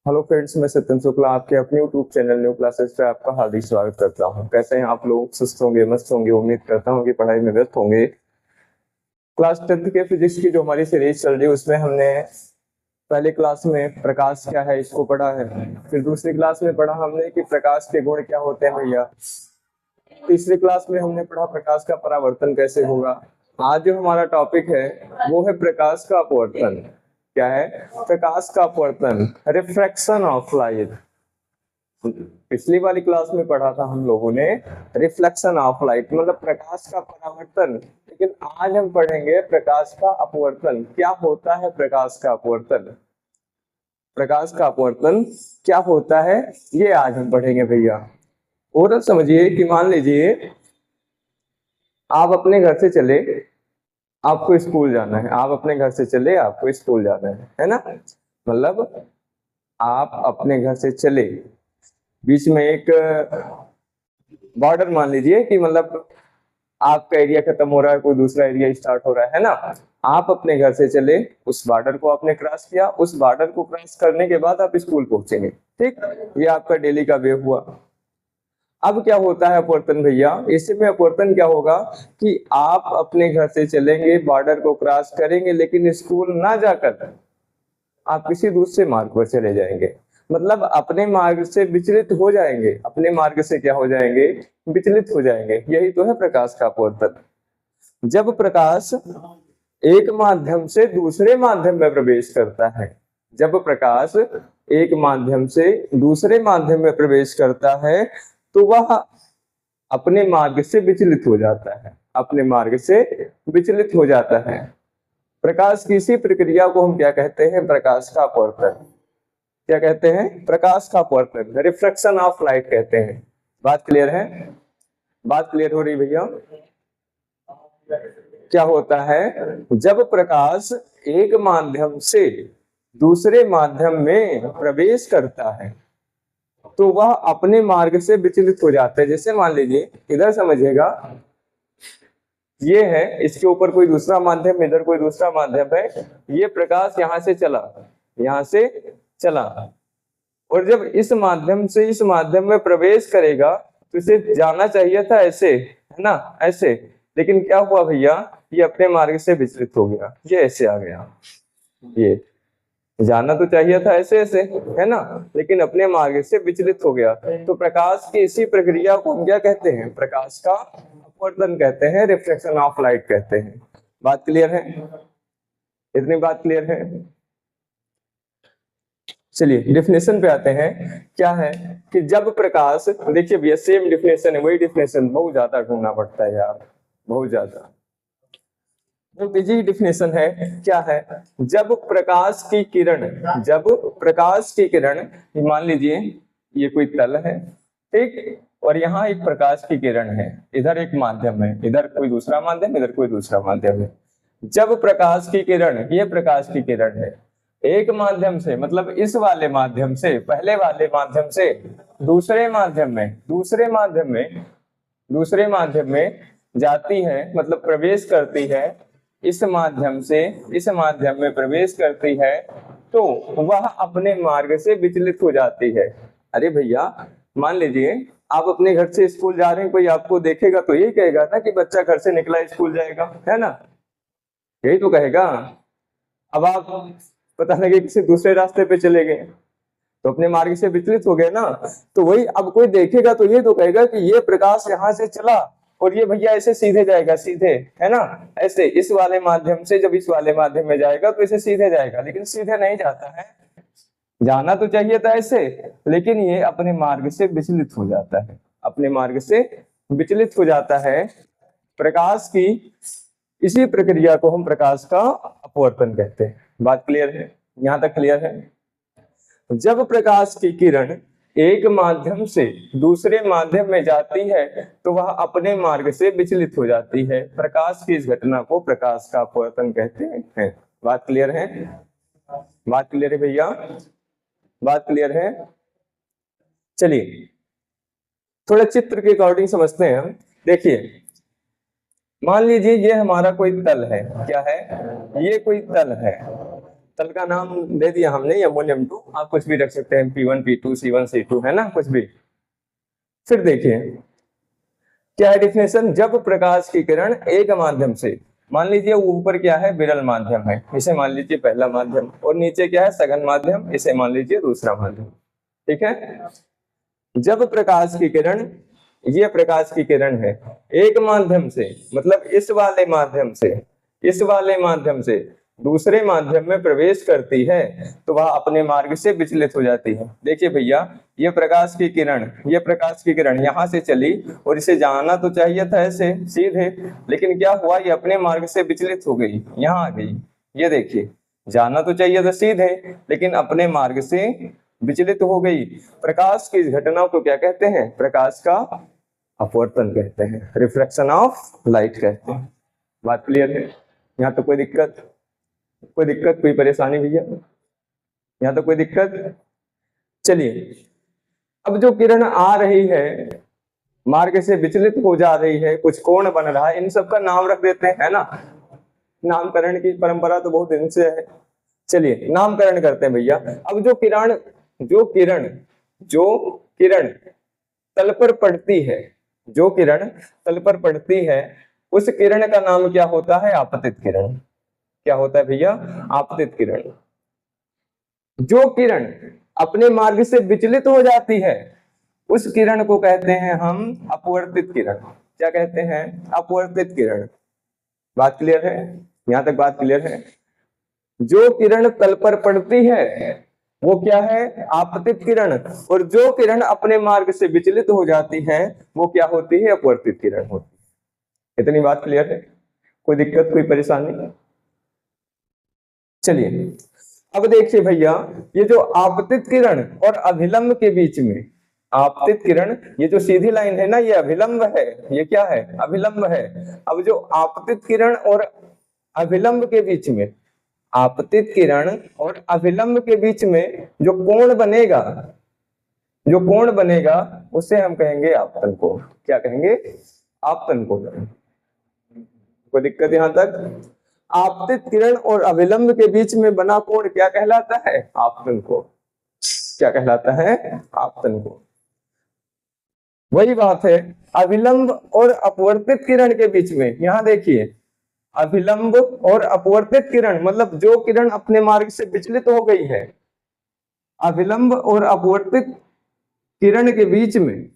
Hello friends, मैं सत्यम शुक्ला आपके अपने यूट्यूब चैनल न्यू क्लासेस पे आपका हार्दिक स्वागत करता हूं। कैसे हैं आप लोग? सुस्त होंगे, मस्त होंगे। उम्मीद करता हूं कि पढ़ाई में व्यस्त होंगे। क्लास 10th के फिजिक्स की जो हमारी सीरीज चल रही है उसमें हमने पहले क्लास में प्रकाश क्या है इसको पढ़ा है। फिर दूसरी क्लास में पढ़ा हमने कि प्रकाश के गुण क्या होते हैं भैया। तीसरी क्लास में हमने पढ़ा प्रकाश का परावर्तन कैसे होगा। आज जो हमारा टॉपिक है वो है प्रकाश का अपवर्तन। क्या है? प्रकाश का अपवर्तन, रिफ्रैक्शन ऑफ लाइट। पिछली वाली क्लास में पढ़ा था हम लोगों ने रिफ्लेक्शन ऑफ लाइट, मतलब प्रकाश का परावर्तन। लेकिन आज हम पढ़ेंगे प्रकाश का अपवर्तन। क्या होता है प्रकाश का अपवर्तन? प्रकाश का अपवर्तन क्या होता है ये आज हम पढ़ेंगे भैया। और समझिए कि मान लीजिए आप अपने घर से चले, आपको स्कूल जाना है। आप अपने घर से चले, आपको स्कूल जाना है ना। मतलब आप अपने घर से चले, बीच में एक बॉर्डर मान लीजिए कि मतलब आपका एरिया खत्म हो रहा है, कोई दूसरा एरिया स्टार्ट हो रहा है ना। आप अपने घर से चले, उस बॉर्डर को आपने क्रॉस किया, उस बॉर्डर को क्रॉस करने के बाद आप स्कूल पहुंचेंगे। ठीक, ये आपका डेली का वे हुआ। अब क्या होता है अपवर्तन भैया? इसमें अपवर्तन क्या होगा कि आप अपने घर से चलेंगे, बॉर्डर को क्रॉस करेंगे, लेकिन स्कूल ना जाकर आप किसी दूसरे मार्ग पर चले जाएंगे। मतलब अपने मार्ग से विचलित हो जाएंगे। अपने मार्ग से क्या हो जाएंगे? विचलित हो जाएंगे। यही तो है प्रकाश का अपवर्तन। जब प्रकाश एक माध्यम से दूसरे माध्यम में प्रवेश करता है, जब प्रकाश एक माध्यम से दूसरे माध्यम में प्रवेश करता है तो वह अपने मार्ग से विचलित हो जाता है। अपने मार्ग से विचलित हो जाता है। प्रकाश की इसी प्रक्रिया को हम क्या कहते हैं? प्रकाश का अपवर्तन। क्या कहते हैं? प्रकाश का अपवर्तन, रिफ्रैक्शन ऑफ लाइट कहते हैं। बात क्लियर है? बात क्लियर हो रही भैया? क्या होता है जब प्रकाश एक माध्यम से दूसरे माध्यम में प्रवेश करता है तो वह अपने मार्ग से विचलित हो जाता है। जैसे मान लीजिए, इधर समझिएगा, ये है, इसके ऊपर कोई दूसरा माध्यम, इधर कोई दूसरा माध्यम है। ये प्रकाश यहां से चला, यहां से चला, और जब इस माध्यम से इस माध्यम में प्रवेश करेगा तो इसे जाना चाहिए था ऐसे, है ना, ऐसे। लेकिन क्या हुआ भैया? ये अपने मार्ग से विचलित हो गया, ये ऐसे आ गया। ये जाना तो चाहिए था ऐसे ऐसे, है ना, लेकिन अपने मार्ग से विचलित हो गया। तो प्रकाश की इसी प्रक्रिया को हम क्या कहते हैं? प्रकाश का अपवर्तन कहते हैं, रिफ्लेक्शन ऑफ लाइट कहते हैं। बात क्लियर है? इतनी बात क्लियर है? चलिए डेफिनेशन पे आते हैं। क्या है कि जब प्रकाश, देखिए भैया सेम डेफिनेशन है, वही डेफिनेशन, बहुत ज्यादा ढूंढना पड़ता है यार, बहुत ज्यादा। बहुत इजी डेफिनेशन है। क्या है? जब प्रकाश की किरण, जब प्रकाश की किरण, मान लीजिए ये कोई तल है, ठीक, और यहाँ एक प्रकाश की किरण है, इधर एक माध्यम है, इधर कोई दूसरा माध्यम, इधर कोई दूसरा माध्यम है। जब प्रकाश की किरण, ये प्रकाश की किरण है, एक माध्यम से, मतलब इस वाले माध्यम से, पहले वाले माध्यम से दूसरे माध्यम में, दूसरे माध्यम में जाती है, मतलब प्रवेश करती है, इस माध्यम से इस माध्यम में प्रवेश करती है, तो वह अपने मार्ग से विचलित हो जाती है। अरे भैया, मान लीजिए आप अपने घर से स्कूल जा रहे हैं, कोई आपको देखेगा तो यही कहेगा ना कि बच्चा घर से निकला स्कूल जाएगा, है ना, यही तो कहेगा। अब आप पता लगे किसी दूसरे रास्ते पे चले गए तो अपने मार्ग से विचलित हो गए ना। तो वही, अब कोई देखेगा तो ये तो कहेगा कि ये प्रकाश यहाँ से चला और ये भैया ऐसे सीधे जाएगा, सीधे, है ना, ऐसे इस वाले माध्यम से जब इस वाले माध्यम में जाएगा तो इसे सीधे जाएगा, लेकिन सीधे नहीं जाता है। जाना तो चाहिए था ऐसे, लेकिन ये अपने मार्ग से विचलित हो जाता है, अपने मार्ग से विचलित हो जाता है। प्रकाश की इसी प्रक्रिया को हम प्रकाश का अपवर्तन कहते हैं। बात क्लियर है? यहां तक क्लियर है? जब प्रकाश की किरण एक माध्यम से दूसरे माध्यम में जाती है तो वह अपने मार्ग से विचलित हो जाती है। प्रकाश की इस घटना को प्रकाश का अपवर्तन कहते हैं। बात क्लियर है? बात क्लियर है भैया? बात क्लियर है? चलिए थोड़ा चित्र के अकॉर्डिंग समझते हैं हम। देखिए, मान लीजिए ये हमारा कोई तल है। क्या है? ये कोई तल है। तल का नाम दे दिया हमने अमोनियम 2, आप कुछ भी रख सकते हैं, P1 P2 C1 C2, है ना, कुछ भी। फिर देखिए क्या है डिफिनेशन, जब प्रकाश की किरण एक माध्यम से, मान लीजिए ऊपर क्या है विरल माध्यम है, इसे मान लीजिए पहला माध्यम, और नीचे क्या है सघन माध्यम, इसे मान लीजिए दूसरा माध्यम, ठीक है। जब प्रकाश की किरण, ये प्रकाश की किरण है, एक माध्यम से मतलब इस वाले माध्यम से दूसरे माध्यम में प्रवेश करती है तो वह अपने मार्ग से विचलित हो जाती है। देखिए भैया, ये प्रकाश की किरण यहाँ से चली और इसे जाना तो चाहिए था ऐसे सीधे, लेकिन क्या हुआ, ये अपने मार्ग से विचलित हो गई, यहाँ आ गई। ये देखिए, जाना तो चाहिए था सीधे, लेकिन अपने मार्ग से विचलित हो गई। प्रकाश की इस घटना को क्या कहते हैं, प्रकाश का अपवर्तन कहते हैं, रिफ्रैक्शन ऑफ लाइट कहते हैं। बात क्लियर है? यहाँ तो कोई दिक्कत, कोई परेशानी भैया? यहाँ तो कोई दिक्कत? चलिए, अब जो किरण आ रही है मार्ग से विचलित हो जा रही है, कुछ कोण बन रहा है, इन सब का नाम रख देते हैं, है ना। नामकरण की परंपरा तो बहुत दिन से है। चलिए नामकरण करते हैं भैया। अब जो किरण तल पर पड़ती है, जो किरण तल पर पड़ती है, उस किरण का नाम क्या होता है, आपतित किरण। क्या होता है भैया, आपतित किरण। जो किरण अपने मार्ग से विचलित हो जाती है उस किरण को कहते हैं हम अपवर्तित किरण। क्या कहते हैं, अपवर्तित किरण। बात क्लियर है? यहां तक बात क्लियर है? जो किरण तल पर पड़ती है वो क्या है, आपतित किरण, और जो किरण अपने मार्ग से विचलित हो जाती है वो क्या होती है, अपवर्तित किरण होती है। इतनी बात क्लियर है? कोई दिक्कत, कोई परेशानी? चलिए अब देखिए भैया, ये जो आपतित किरण और अभिलंब के बीच में, आपतित किरण, ये जो सीधी लाइन है ना, ये अभिलंब है, ये क्या है, अभिलंब है। अब जो आपतित किरण और अभिलंब के बीच में, आपतित किरण और अभिलंब के बीच में जो कोण बनेगा उसे हम कहेंगे आपतन कोण। क्या कहेंगे, आपतन कोण। कोई दिक्कत यहां तक? आपतित किरण और अभिलंब के बीच में बना कोण क्या कहलाता है, आपतन कोण। क्या कहलाता है, आपतन कोण। वही बात है अभिलंब और अपवर्तित किरण के बीच में। यहां देखिए, अभिलंब और अपवर्तित किरण मतलब जो किरण अपने मार्ग से विचलित हो गई है, अभिलंब और अपवर्तित किरण के बीच में,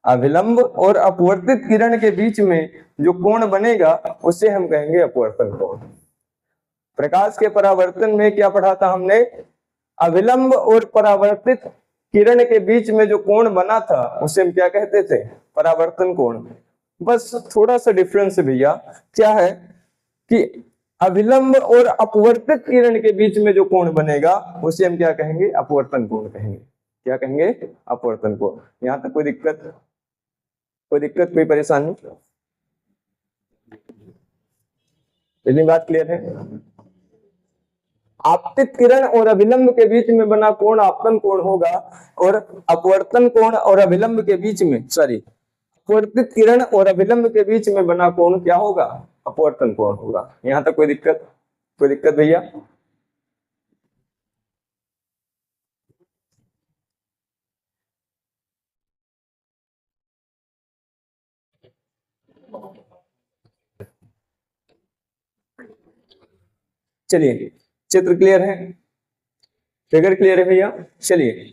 अभिलंब और अपवर्तित किरण के बीच में जो कोण बनेगा उसे हम कहेंगे अपवर्तन कोण। प्रकाश के परावर्तन में क्या पढ़ा था हमने, अभिलंब और परावर्तित किरण के बीच में जो कोण बना था उसे हम क्या कहते थे, परावर्तन कोण। बस थोड़ा सा डिफरेंस भैया, क्या है कि अभिलंब और अपवर्तित किरण के बीच में जो कोण बनेगा उसे हम क्या कहेंगे, अपवर्तन कोण कहेंगे। क्या कहेंगे, अपवर्तन कोण। यहां तक कोई दिक्कत, कोई परेशानी? इतनी बात क्लियर है? आपतित किरण और अभिलंब के बीच में बना कोण आपतन कोण होगा, और अपवर्तन कोण और अभिलंब के बीच में, अपवर्तित किरण और अभिलंब के बीच में बना कोण क्या होगा, अपवर्तन कोण होगा। यहां तक कोई दिक्कत भैया? चलिए चित्र क्लियर है, फिगर क्लियर है भैया? चलिए,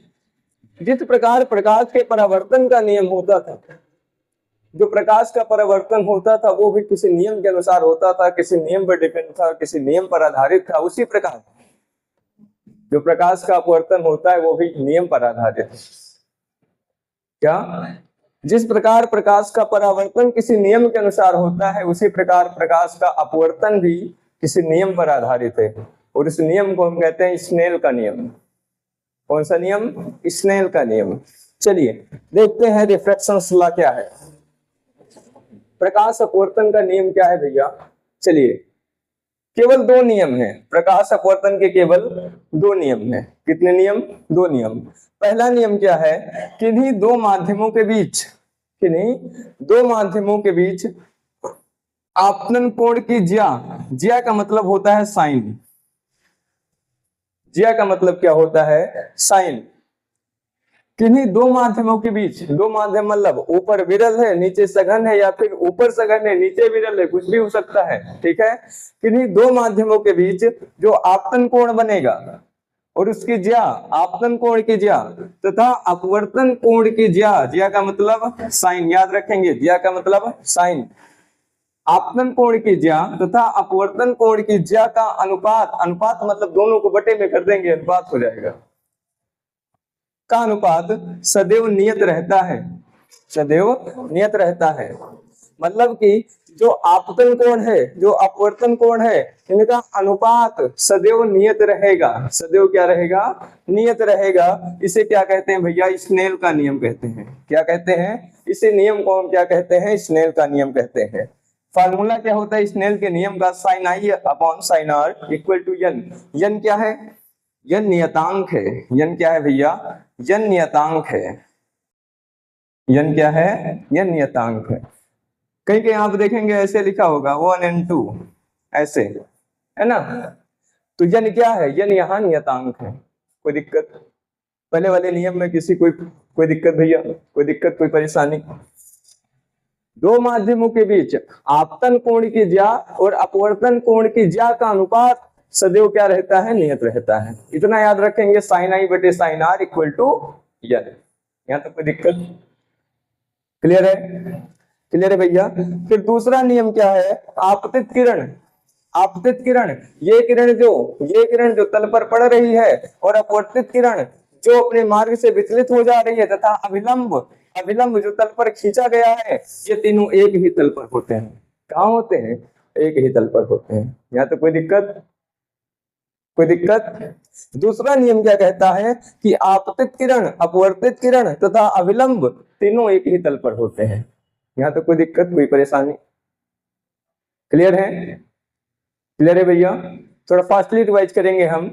जिस प्रकार प्रकाश के परावर्तन का नियम होता था, जो प्रकाश का परावर्तन होता था वो भी किसी नियम के अनुसार होता था, किसी नियम पर डिपेंड था, किसी नियम पर आधारित था, उसी प्रकार जो प्रकाश का अपवर्तन होता है वो भी नियम पर आधारित है। क्या, जिस प्रकार प्रकाश का परावर्तन किसी नियम के अनुसार होता है उसी प्रकार प्रकाश का अपवर्तन भी किसी नियम पर आधारित है, और इस नियम को हम कहते हैं स्नेल का नियम। कौन सा नियम, स्नेल का नियम। चलिए देखते हैं रिफ्रैक्शन लॉ क्या है, प्रकाश अपवर्तन का नियम क्या है भैया। चलिए, केवल दो नियम हैं प्रकाश अपवर्तन के, केवल दो नियम हैं। कितने नियम, दो नियम। पहला नियम क्या है, किन्हीं दो माध्यमों के बीच आपतन कोण की ज्या का मतलब होता है साइन, ज्या का मतलब क्या होता है, साइन। किन्हीं दो माध्यमों के बीच, दो माध्यम मतलब ऊपर विरल है नीचे सघन है, या फिर ऊपर सघन है नीचे विरल है, कुछ भी हो सकता है, ठीक है। किन्हीं दो माध्यमों के बीच जो आपतन कोण बनेगा और उसकी ज्या, आपतन कोण की ज्या तथा अपवर्तन कोण की ज्या, ज्या का मतलब साइन, याद रखेंगे, ज्या का मतलब साइन। आपतन कोण की ज्या तथा अपवर्तन कोण की ज्या का अनुपात, अनुपात मतलब दोनों को बटे में कर देंगे, अनुपात हो जाएगा, का अनुपात सदैव नियत रहता है, सदैव नियत रहता है। मतलब कि जो आपतन कोण है, जो अपवर्तन कोण है, इनका अनुपात सदैव नियत रहेगा, सदैव क्या रहेगा, नियत रहेगा। इसे क्या कहते हैं भैया, स्नेल का नियम कहते हैं। क्या कहते हैं, इसे नियम को हम क्या कहते हैं, स्नेल का नियम कहते हैं। फार्मूला क्या होता है स्नेल के नियम का, sine I upon sine are equal to n. N क्या है, यन नियतांक है। यन क्या है भैया, यन नियतांक है। यन क्या है, यन नियतांक है। कहीं कहीं आप देखेंगे ऐसे लिखा होगा 1n2 ऐसे, है ना। तो यन क्या है, यन यहाँ नियतांक है। कोई दिक्कत, पहले वाले नियम में किसी कोई दिक्कत भैया, कोई दिक्कत, कोई परेशानी। दो माध्यमों के बीच आपतन कोण की ज्या और अपवर्तन कोण की ज्या का अनुपात सदैव क्या रहता है, नियत रहता है। इतना याद रखेंगे, साइन आई बटे साइन आर इक्वल टू यन। यहाँ तक कोई दिक्कत, क्लियर है, क्लियर है भैया। फिर दूसरा नियम क्या है, आपतित किरण। आपतित किरण, ये किरण जो तल पर पड़ रही है, और अपवर्तित किरण जो अपने मार्ग से विचलित हो जा रही है, तथा अभिलंब, अभिलंब जो तल पर खींचा गया है, ये तीनों एक ही तल पर होते हैं। कहाँ होते हैं, एक ही तल पर होते हैं। यहाँ तो कोई दिक्कत, कोई दिक्कत। दूसरा नियम क्या कहता है कि आपतित किरण, अपवर्तित किरण तथा अभिलंब तीनों एक ही तल पर होते हैं। यहाँ तो कोई दिक्कत, कोई परेशानी, क्लियर है, क्लियर है भैया। थोड़ा फास्टली रिवाइज करेंगे हम।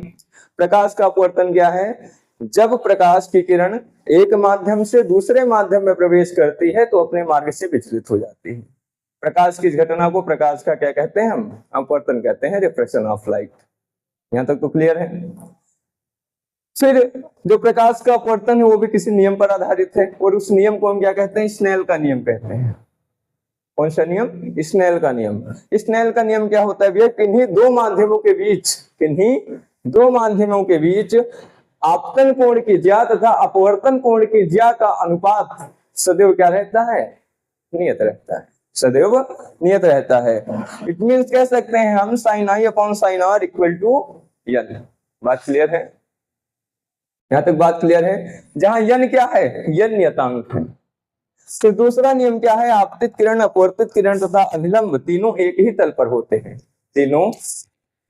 प्रकाश का अपवर्तन क्या है, जब प्रकाश की किरण एक माध्यम से दूसरे माध्यम में प्रवेश करती है तो अपने मार्ग से विचलित हो जाती है। प्रकाश की इस घटना को प्रकाश का क्या कहते हैं, हम अपवर्तन कहते हैं, रिफ्रैक्शन ऑफ लाइट। यहाँ तक तो क्लियर है। फिर जो प्रकाश का अपवर्तन है वो भी किसी नियम पर आधारित है, और उस नियम को हम क्या कहते हैं, स्नेल का नियम कहते हैं। कौन सा नियम, स्नेल का नियम। स्नेल का नियम क्या होता है भैया, किन्हीं दो माध्यमों के बीच, किन्हीं दो माध्यमों के बीच आपतन कोण की ज्या तथा अपवर्तन कोण की ज्या का अनुपात सदैव क्या रहता है, नियत रहता है, सदैव नियत रहता है। इट मींस कह सकते हैं हम sine I upon sine are equal to यन। बात क्लियर है, यहां तक बात क्लियर है। जहां यन क्या है, यन नियतांक है। तो दूसरा नियम क्या है, आपतित किरण, अपवर्तित किरण तथा अभिलंब तीनों एक ही तल पर होते हैं, तीनों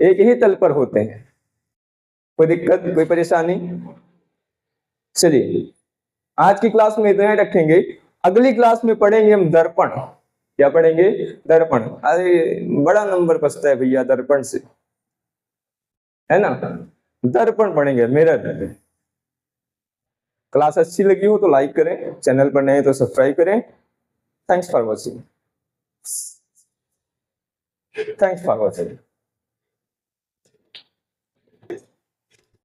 एक ही तल पर होते हैं। कोई दिक्कत, कोई परेशानी। चलिए आज की क्लास में इतना ही रखेंगे। अगली क्लास में पढ़ेंगे हम दर्पण। क्या पढ़ेंगे, दर्पण। अरे बड़ा नंबर बचता है भैया दर्पण से, है ना। दर्पण पढ़ेंगे, मिरर। क्लास अच्छी लगी हो तो लाइक करें, चैनल पर नए तो सब्सक्राइब करें। Thanks for watching, thanks for watching.